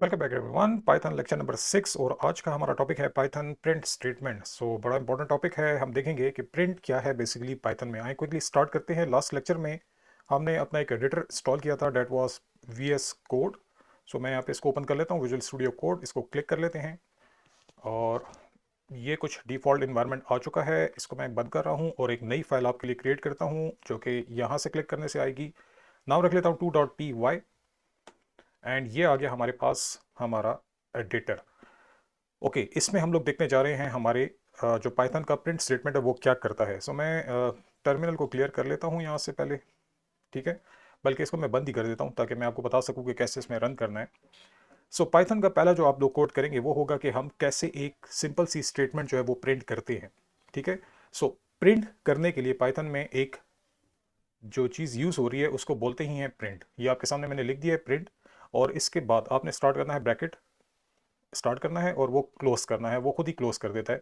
Welcome back everyone. Python lecture number 6 और आज का हमारा टॉपिक है पाइथन प्रिंट स्टेटमेंट। सो बड़ा इंपॉर्टेंट टॉपिक है। हम देखेंगे कि प्रिंट क्या है बेसिकली पाइथन में। आइए क्विकली स्टार्ट करते हैं। लास्ट लेक्चर में हमने अपना एक एडिटर इंस्टॉल किया था, डेट वाज VS कोड। सो मैं यहाँ पे इसको ओपन कर लेता हूँ, विजुअल स्टूडियो कोड, इसको क्लिक कर लेते हैं और ये कुछ डिफ़ॉल्ट इन्वायरमेंट आ चुका है। इसको मैं बंद कर रहा हूँ और एक नई फाइल आपके लिए क्रिएट करता हूँ जो कि यहाँ से क्लिक करने से आएगी। नाम रख लेता हूँ 2.py एंड ये आ गया हमारे पास हमारा एडिटर। ओके, इसमें हम लोग देखने जा रहे हैं हमारे जो पाइथन का प्रिंट स्टेटमेंट है वो क्या करता है। सो मैं टर्मिनल को क्लियर कर लेता हूँ यहाँ से पहले, ठीक है। बल्कि इसको मैं बंद ही कर देता हूँ ताकि मैं आपको बता सकूँ कि कैसे इसमें रन करना है। सो पाइथन का पहला जो आप लोग कोड करेंगे वो होगा कि हम कैसे एक सिंपल सी स्टेटमेंट जो है वो प्रिंट करते हैं, ठीक है। सो प्रिंट करने के लिए पाइथन में एक जो चीज़ यूज़ हो रही है उसको बोलते ही हैं प्रिंट। ये आपके सामने मैंने लिख दिया है प्रिंट, और इसके बाद आपने स्टार्ट करना है ब्रैकेट, स्टार्ट करना है और वो क्लोज करना है, वो खुद ही क्लोज कर देता है।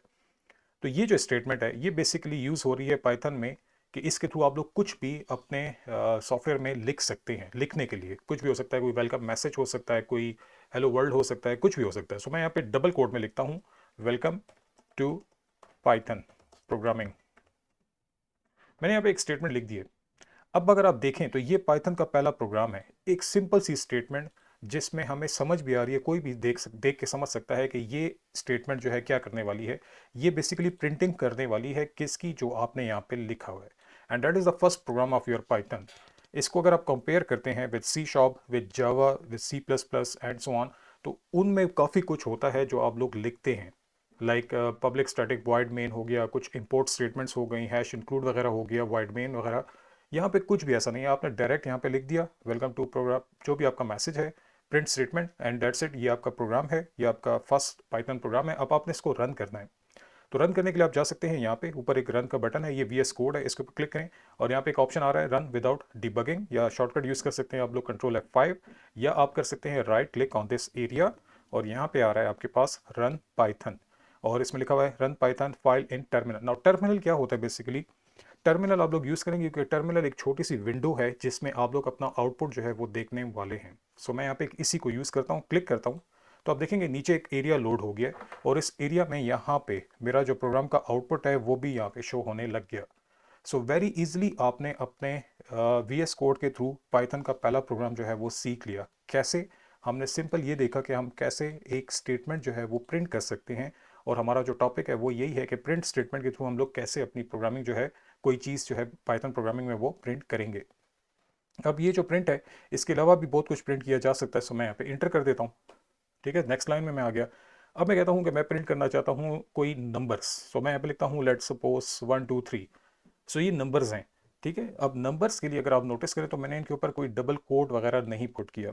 तो ये जो स्टेटमेंट है ये बेसिकली यूज़ हो रही है पाइथन में कि इसके थ्रू आप लोग कुछ भी अपने सॉफ्टवेयर में लिख सकते हैं। लिखने के लिए कुछ भी हो सकता है, कोई वेलकम मैसेज हो सकता है, कोई हेलो वर्ल्ड हो सकता है, कुछ भी हो सकता है। सो मैं यहाँ पे डबल कोट में लिखता हूँ, वेलकम टू पाइथन प्रोग्रामिंग। मैंने यहाँ पे एक स्टेटमेंट लिख दी है। अब अगर आप देखें तो ये पाइथन का पहला प्रोग्राम है, एक सिंपल सी स्टेटमेंट जिसमें हमें समझ भी आ रही है, कोई भी देख के समझ सकता है कि ये स्टेटमेंट जो है क्या करने वाली है। ये बेसिकली प्रिंटिंग करने वाली है किसकी, जो आपने यहाँ पे लिखा हुआ है। And that is the first program of your Python. इसको अगर आप कंपेयर करते हैं with C sharp, with Java, with C++ and so on, तो उनमें काफ़ी कुछ होता है जो आप लोग लिखते हैं। Like public static void main हो गया, कुछ इंपोर्ट स्टेटमेंट्स हो गई, हैश इंक्लूड वगैरह हो गया, वॉइड मेन वगैरह। यहाँ पे कुछ भी ऐसा नहीं है, आपने डायरेक्ट यहाँ पे लिख दिया वेलकम टू प्रोग्राम, जो भी आपका मैसेज है, print statement, and that's it. ये आपका प्रोग्राम है, ये आपका फर्स्ट पाइथन प्रोग्राम है। अब आपने इसको रन करना है। तो रन करने के लिए आप जा सकते हैं, यहाँ पे ऊपर एक रन का बटन है, ये VS कोड है, इसके ऊपर क्लिक करें और यहाँ पे एक ऑप्शन आ रहा है रन विदाउट डिबगिंग, या शॉर्टकट यूज़ कर सकते हैं आप लोग कंट्रोल F5, या आप कर सकते हैं right click on this area और यहाँ पे आ रहा है आपके पास रन पाइथन, और इसमें लिखा हुआ है run Python file in terminal. Now terminal क्या होता है बेसिकली? टर्मिनल आप लोग यूज़ करेंगे क्योंकि टर्मिनल एक छोटी सी विंडो है जिसमें आप लोग अपना आउटपुट जो है वो देखने वाले हैं। सो मैं यहाँ पे इसी को यूज़ करता हूँ, क्लिक करता हूँ तो आप देखेंगे नीचे एक एरिया लोड हो गया है, और इस एरिया में यहाँ पे मेरा जो प्रोग्राम का आउटपुट है वो भी यहाँ पे शो होने लग गया। सो वेरी इजीली आपने अपने VS कोड के थ्रू पाइथन का पहला प्रोग्राम जो है वो सीख लिया। कैसे? हमने सिंपल ये देखा कि हम कैसे एक स्टेटमेंट जो है वो प्रिंट कर सकते हैं, और हमारा जो टॉपिक है वो यही है कि प्रिंट स्टेटमेंट के थ्रू हम लोग कैसे अपनी प्रोग्रामिंग जो है, कोई चीज़ जो है पाइथन प्रोग्रामिंग में वो प्रिंट करेंगे। अब ये जो प्रिंट है, इसके अलावा भी बहुत कुछ प्रिंट किया जा सकता है। सो मैं यहाँ पे इंटर कर देता हूँ, ठीक है। नेक्स्ट लाइन में मैं आ गया। अब मैं कहता हूँ कि मैं प्रिंट करना चाहता हूँ कोई नंबर्स। सो मैं यहाँ पे लिखता हूँ लेट सपोज 1 2 3। सो ये नंबर्स हैं, ठीक है। अब नंबर्स के लिए अगर आप नोटिस करें तो मैंने इनके ऊपर कोई डबल कोट वगैरह नहीं पुट किया।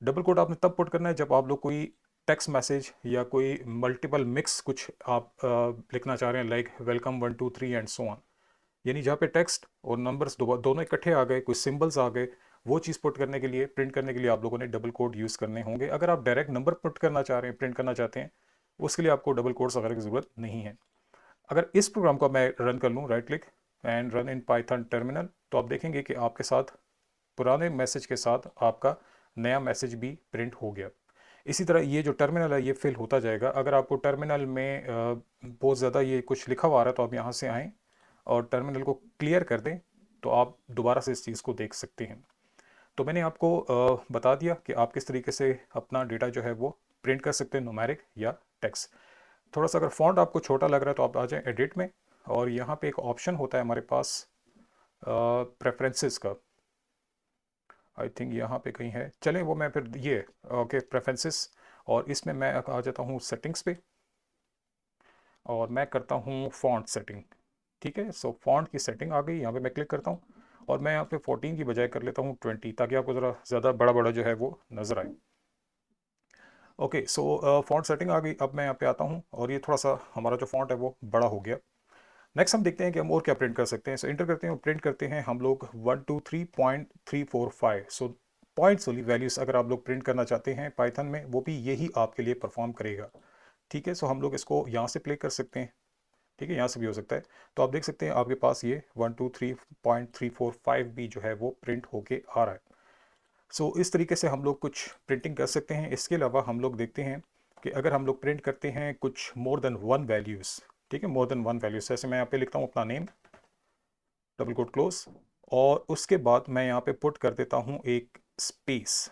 डबल कोट आपने तब पुट करना है जब आप लोग कोई टेक्स्ट मैसेज या कोई मल्टीपल मिक्स कुछ आप लिखना चाह रहे हैं, like welcome 1 2 3 and so on. यानी जहाँ पे टेक्स्ट और नंबर्स दोनों इकट्ठे आ गए, कुछ सिंबल्स आ गए, वो चीज़ पुट करने के लिए, प्रिंट करने के लिए आप लोगों ने डबल कोड यूज़ करने होंगे। अगर आप डायरेक्ट नंबर पुट करना चाह रहे हैं, प्रिंट करना चाहते हैं, उसके लिए आपको डबल कोड्स वगैरह की ज़रूरत नहीं है। अगर इस प्रोग्राम को मैं रन कर लूँ, right click and run in Python terminal, तो आप देखेंगे कि आपके साथ पुराने मैसेज के साथ आपका नया मैसेज भी प्रिंट हो गया। इसी तरह ये जो टर्मिनल है ये फिल होता जाएगा। अगर आपको टर्मिनल में बहुत ज़्यादा ये कुछ लिखा हुआ आ रहा है तो आप यहाँ से आएँ और टर्मिनल को क्लियर कर दें, तो आप दोबारा से इस चीज़ को देख सकते हैं। तो मैंने आपको बता दिया कि आप किस तरीके से अपना डेटा जो है वो प्रिंट कर सकते हैं, न्यूमेरिक या टेक्स्ट। थोड़ा सा अगर फॉन्ट आपको छोटा लग रहा है तो आप आ जाएं एडिट में, और यहाँ पे एक ऑप्शन होता है हमारे पास प्रेफरेंसेस का। आई थिंक यहाँ पे कहीं है, चलें वो मैं फिर ये ओके प्रेफरेंसेस, और इसमें मैं आ जाता हूँ सेटिंग्स पे और मैं करता हूँ फॉन्ट सेटिंग, ठीक है। सो फॉन्ट की सेटिंग आ गई, यहाँ पे मैं क्लिक करता हूँ और मैं यहाँ पे 14 की बजाय कर लेता हूँ 20, ताकि आपको ज़रा ज़्यादा बड़ा बड़ा जो है वो नज़र आए। ओके, सो फॉन्ट सेटिंग आ गई। अब मैं यहाँ पे आता हूँ और ये थोड़ा सा हमारा जो फॉन्ट है वो बड़ा हो गया। नेक्स्ट हम देखते हैं कि हम और क्या प्रिंट कर सकते हैं। सो इंटर करते हैं और प्रिंट करते हैं हम लोग 1 2 3.345। सो पॉइंट्स वाली वैल्यूज़ अगर आप लोग प्रिंट करना चाहते हैं पाइथन में, वो भी यही आपके लिए परफॉर्म करेगा, ठीक है। सो हम लोग इसको यहाँ से प्ले कर सकते हैं, ठीक है, यहाँ से भी हो सकता है। तो आप देख सकते हैं आपके पास ये 1 2 3.345 भी जो है वो प्रिंट होके आ रहा है। सो इस तरीके से हम लोग कुछ प्रिंटिंग कर सकते हैं। इसके अलावा हम लोग देखते हैं कि अगर हम लोग प्रिंट करते हैं कुछ मोर देन वन वैल्यूज़, ठीक है, मोर देन वन वैल्यूज़, जैसे मैं यहाँ पे लिखता हूँ अपना नेम, डबल कोट क्लोज, और उसके बाद मैं यहाँ पे पुट कर देता हूँ एक स्पेस,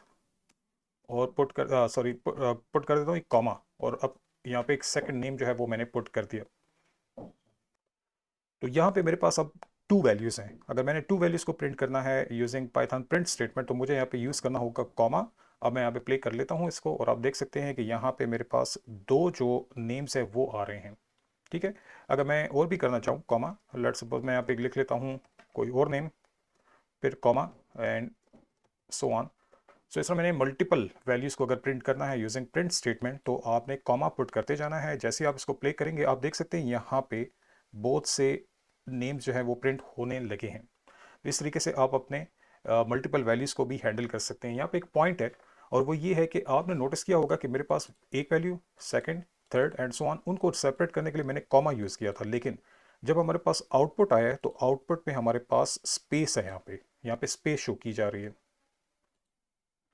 और पुट कर देता हूँ एक कॉमा, और अब यहाँ पे एक सेकंड नेम जो है वो मैंने पुट कर दिया। तो यहाँ पे मेरे पास अब टू वैल्यूज़ हैं। अगर मैंने टू वैल्यूज़ को प्रिंट करना है यूजिंग पाइथन प्रिंट स्टेटमेंट, तो मुझे यहाँ पे यूज़ करना होगा कॉमा। अब मैं यहाँ पे प्ले कर लेता हूँ इसको, और आप देख सकते हैं कि यहाँ पे मेरे पास दो जो नेम्स है वो आ रहे हैं, ठीक है। अगर मैं और भी करना चाहूँ कॉमा, लेट्स सपोज मैं यहाँ पे लिख लेता हूँ कोई और नेम, फिर कॉमा, एंड सो ऑन। सो इस तरह मैंने मल्टीपल वैल्यूज़ को अगर प्रिंट करना है यूजिंग प्रिंट स्टेटमेंट, तो आपने कॉमा पुट करते जाना है। जैसे ही आप इसको प्ले करेंगे आप देख सकते हैं यहाँ पे बहुत से नेम्स जो है वो प्रिंट होने लगे हैं। इस तरीके से आप अपने मल्टीपल वैल्यूज़ को भी हैंडल कर सकते हैं। यहाँ पे एक पॉइंट है, और वो ये है कि आपने नोटिस किया होगा कि मेरे पास एक value, second, third and so on, उनको सेपरेट करने के लिए मैंने कॉमा यूज़ किया था, लेकिन जब हमारे पास आउटपुट आया है तो आउटपुट में हमारे पास स्पेस है। यहाँ पे स्पेस शो की जा रही है।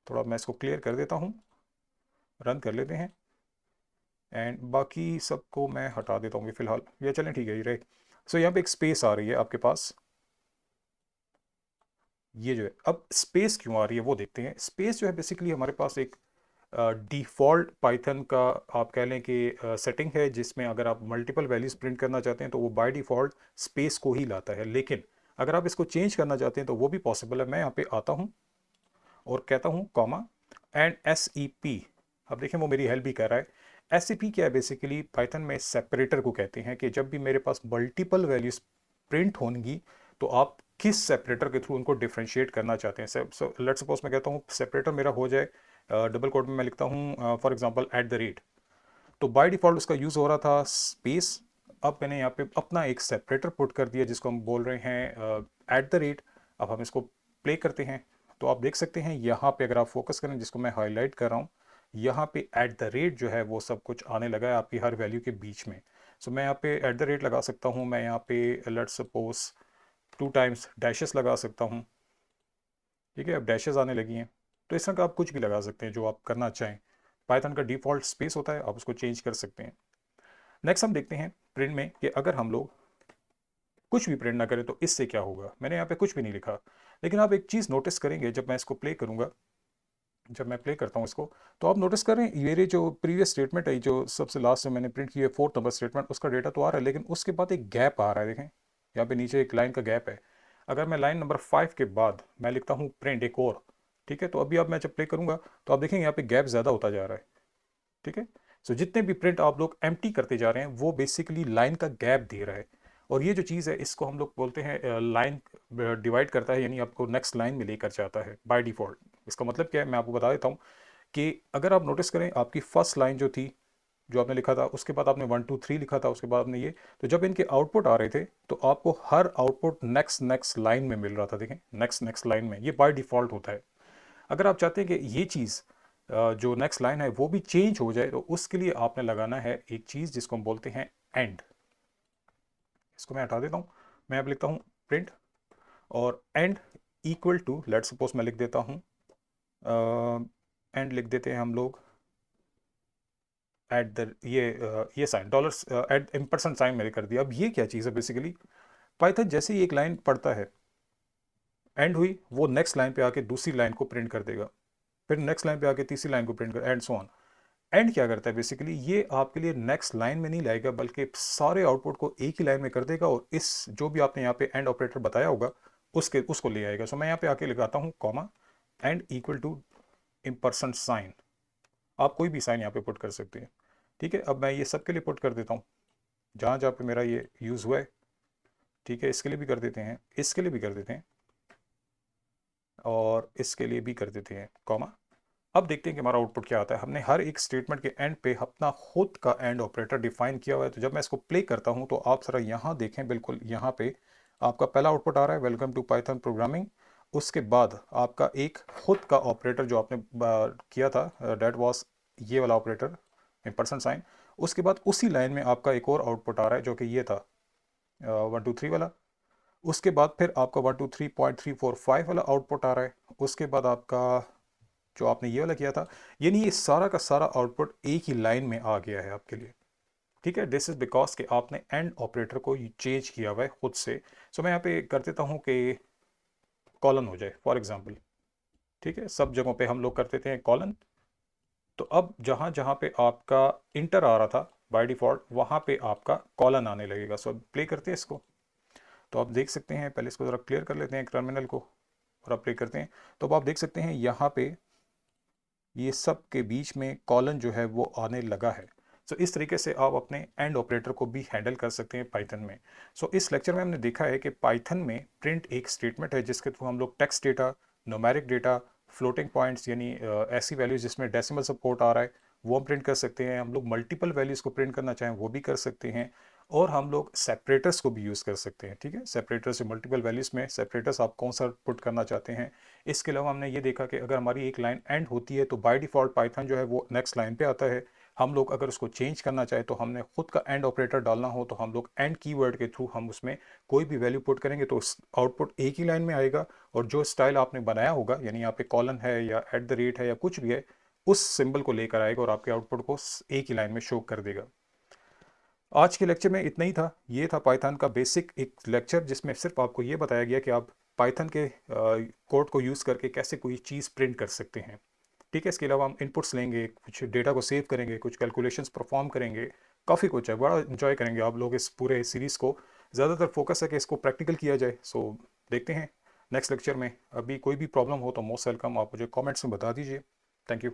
थोड़ा मैं इसको क्लियर कर देता हूँ, रन कर लेते हैं, एंड बाकी सबको मैं हटा देता हूँ फिलहाल, ये चलें, ठीक है, ये रहे। सो यहाँ पे एक स्पेस आ रही है आपके पास, ये जो है। अब स्पेस क्यों आ रही है वो देखते हैं। स्पेस जो है बेसिकली हमारे पास एक डिफ़ॉल्ट पाइथन का आप कह लें कि सेटिंग है, जिसमें अगर आप मल्टीपल वैल्यूज़ प्रिंट करना चाहते हैं तो वो बाय डिफ़ॉल्ट स्पेस को ही लाता है, लेकिन अगर आप इसको चेंज करना चाहते हैं तो वो भी पॉसिबल है। मैं यहाँ पे आता हूँ और कहता हूँ comma and S E P. अब देखें वो मेरी हेल्प भी कर रहा है। एस ई पी क्या है, बेसिकली पाइथन में सेपरेटर को कहते हैं, कि जब भी मेरे पास मल्टीपल वैल्यूज़ प्रिंट होंगी तो आप किस सेपरेटर के थ्रू उनको डिफ्रेंशिएट करना चाहते हैं। सो लेट्स सपोज मैं कहता हूँ सेपरेटर मेरा हो जाए, डबल कोट में मैं लिखता हूँ for example at the rate, तो बाय डिफ़ॉल्ट उसका यूज़ हो रहा था स्पेस। अब मैंने यहाँ पे अपना एक सेपरेटर पुट कर दिया जिसको हम बोल रहे हैं एट द रेट। अब हम इसको प्ले करते हैं तो आप देख सकते हैं यहाँ पे, अगर आप फोकस करें जिसको मैं हाईलाइट कर रहा हूँ, यहाँ पे एट द रेट जो है वो सब कुछ आने लगा है आपकी हर वैल्यू के बीच में। सो मैं यहाँ पे एट द रेट लगा सकता हूँ, मैं यहाँ पे let's suppose two times dashes लगा सकता हूँ, ठीक है। अब डैशेस आने लगी हैं, तो इस तरह का आप कुछ भी लगा सकते हैं जो आप करना चाहें। पाइथन का डिफ़ॉल्ट स्पेस होता है, आप उसको चेंज कर सकते हैं। नेक्स्ट हम देखते हैं प्रिंट में कि अगर हम लोग कुछ भी प्रिंट ना करें तो इससे क्या होगा। मैंने यहाँ पे कुछ भी नहीं लिखा, लेकिन आप एक चीज़ नोटिस करेंगे जब मैं इसको प्ले करूँगा, जब मैं प्ले करता हूँ इसको, तो आप नोटिस करें मेरे जो प्रीवियस स्टेटमेंट है, जो सबसे लास्ट में मैंने प्रिंट की है फोर्थ नंबर स्टेटमेंट, उसका डेटा तो आ रहा है, लेकिन उसके बाद एक गैप आ रहा है। देखें यहाँ पे नीचे एक लाइन का गैप है। अगर मैं लाइन नंबर 5 के बाद मैं लिखता हूँ प्रिंट एक और, ठीक है, तो अभी अब मैं जब प्ले करूँगा तो आप देखेंगे यहाँ पे गैप ज़्यादा होता जा रहा है, ठीक है। सो जितने भी प्रिंट आप लोग एम्प्टी करते जा रहे हैं वो बेसिकली लाइन का गैप दे रहा है, और ये जो चीज़ है इसको हम लोग बोलते हैं लाइन डिवाइड करता है, यानी आपको नेक्स्ट लाइन में लेकर जाता है बाय डिफ़ॉल्ट। इसका मतलब क्या है मैं आपको बता देता हूँ कि अगर आप नोटिस करें आपकी फर्स्ट लाइन जो थी, जो आपने लिखा था, उसके बाद आपने 1 2 3 लिखा था, उसके बाद आपने ये, तो जब इनके आउटपुट आ रहे थे तो आपको हर आउटपुट नेक्स्ट नेक्स्ट लाइन में मिल रहा था। देखें नेक्स्ट नेक्स्ट लाइन में, ये बाय डिफ़ॉल्ट होता है। अगर आप चाहते हैं कि ये चीज़ जो नेक्स्ट लाइन है वो भी चेंज हो जाए, तो उसके लिए आपने लगाना है एक चीज़ जिसको हम बोलते हैं एंड। इसको मैं हटा देता हूँ, मैं अब लिखता हूँ प्रिंट और end equal to, let suppose मैं लिख देता हूँ एंड लिख देते हैं हम लोग एट द ये sign dollar at ampersand sign मैंने कर दिया। अब ये क्या चीज़ है, बेसिकली पाइथन जैसे ही एक लाइन पढ़ता है, एंड हुई, वो नेक्स्ट लाइन पे आके दूसरी लाइन को प्रिंट कर देगा, फिर नेक्स्ट लाइन पे आके तीसरी लाइन को प्रिंट कर, एंड सो ऑन। एंड क्या करता है, बेसिकली ये आपके लिए नेक्स्ट लाइन में नहीं लाएगा, बल्कि सारे आउटपुट को एक ही लाइन में कर देगा, और इस जो भी आपने यहाँ पे एंड ऑपरेटर बताया होगा उसको ले आएगा। सो मैं यहाँ पे आके लगाता हूँ comma and equal to ampersand sign. आप कोई भी साइन यहाँ पे पुट कर सकते हैं, ठीक है। अब मैं ये सब के लिए पुट कर देता हूँ जहाँ जहाँ पे मेरा ये यूज़ हुआ है, ठीक है। इसके लिए भी कर देते हैं, इसके लिए भी कर देते हैं, और इसके लिए भी कर देते हैं कॉमा। अब देखते हैं कि हमारा आउटपुट क्या आता है। हमने हर एक स्टेटमेंट के एंड पे अपना खुद का एंड ऑपरेटर डिफाइन किया हुआ है। तो जब मैं इसको प्ले करता हूं तो आप जरा यहाँ देखें, बिल्कुल यहाँ पे आपका पहला आउटपुट आ रहा है, वेलकम टू पाइथन प्रोग्रामिंग। उसके बाद आपका एक खुद का ऑपरेटर जो आपने किया था, डेट वॉज ये वाला ऑपरेटर परसेंट साइन। उसके बाद उसी लाइन में आपका एक और आउटपुट आ रहा है जो कि ये था 1 2 3 वाला। उसके बाद फिर आपका 1 2 3.3 4 5 वाला आउटपुट आ रहा है। उसके बाद आपका जो आपने ये वाला किया था, यानी ये सारा का सारा आउटपुट एक ही लाइन में आ गया है आपके लिए। ठीक है, दिस इज बिकॉज कि आपने एंड ऑपरेटर को चेंज किया हुआ है खुद से। सो मैं यहाँ पे कर देता हूँ कि कॉलन हो जाए फॉर एग्जाम्पल। ठीक है, सब जगहों पे हम लोग कर देते हैं कॉलन। तो अब जहाँ जहाँ पे आपका इंटर आ रहा था बाय डिफॉल्ट, वहाँ पे आपका कॉलन आने लगेगा। सो अब प्ले करते हैं इसको। तो आप देख सकते हैं, पहले इसको ज़रा क्लियर कर लेते हैं टर्मिनल को, और आप प्ले करते हैं। तो अब आप देख सकते हैं यहाँ पे ये सब के बीच में कॉलन जो है वो आने लगा है। सो इस तरीके से आप अपने एंड ऑपरेटर को भी हैंडल कर सकते हैं पाइथन में। सो इस लेक्चर में हमने देखा है कि पाइथन में प्रिंट एक स्टेटमेंट है जिसके थ्रू हम लोग text data, numeric data, floating points यानी ऐसी वैल्यूज जिसमें डेसिमल सपोर्ट आ रहा है वो हम प्रिंट कर सकते हैं। हम लोग मल्टीपल वैल्यूज़ को प्रिंट करना चाहें वो भी कर सकते हैं, और हम लोग सेपरेटर्स को भी यूज़ कर सकते हैं। ठीक है, सेपरेटर्स मल्टीपल वैल्यूज़ में सेपरेटर्स आप कौन सा पुट करना चाहते हैं। इसके अलावा हमने ये देखा कि अगर हमारी एक लाइन एंड होती है तो बाय डिफ़ॉल्ट पाइथन जो है वो नेक्स्ट लाइन पे आता है। हम लोग अगर उसको चेंज करना चाहे तो हमने खुद का एंड ऑपरेटर डालना हो तो हम लोग एंड कीवर्ड के थ्रू हम उसमें कोई भी वैल्यू पुट करेंगे तो आउटपुट एक ही लाइन में आएगा, और जो स्टाइल आपने बनाया होगा यानी यहाँ पे कॉलन है या एट द रेट है या कुछ भी है, उस सिंबल को लेकर आएगा और आपके आउटपुट को एक ही लाइन में शो कर देगा। आज के लेक्चर में इतना ही था। ये था पाइथन का बेसिक एक लेक्चर जिसमें सिर्फ आपको ये बताया गया कि आप पाइथन के कोड को यूज़ करके कैसे कोई चीज़ प्रिंट कर सकते हैं। ठीक है, इसके अलावा हम इनपुट्स लेंगे, कुछ डेटा को सेव करेंगे, कुछ कैलकुलेशंस परफॉर्म करेंगे, काफ़ी कुछ है, बड़ा इन्जॉय करेंगे आप लोग इस पूरे सीरीज़ को। ज़्यादातर फोकस है कि इसको प्रैक्टिकल किया जाए। सो देखते हैं नेक्स्ट लेक्चर में। अभी कोई भी प्रॉब्लम हो तो मोस्ट वेलकम, आप मुझे कॉमेंट्स में बता दीजिए। Thank you.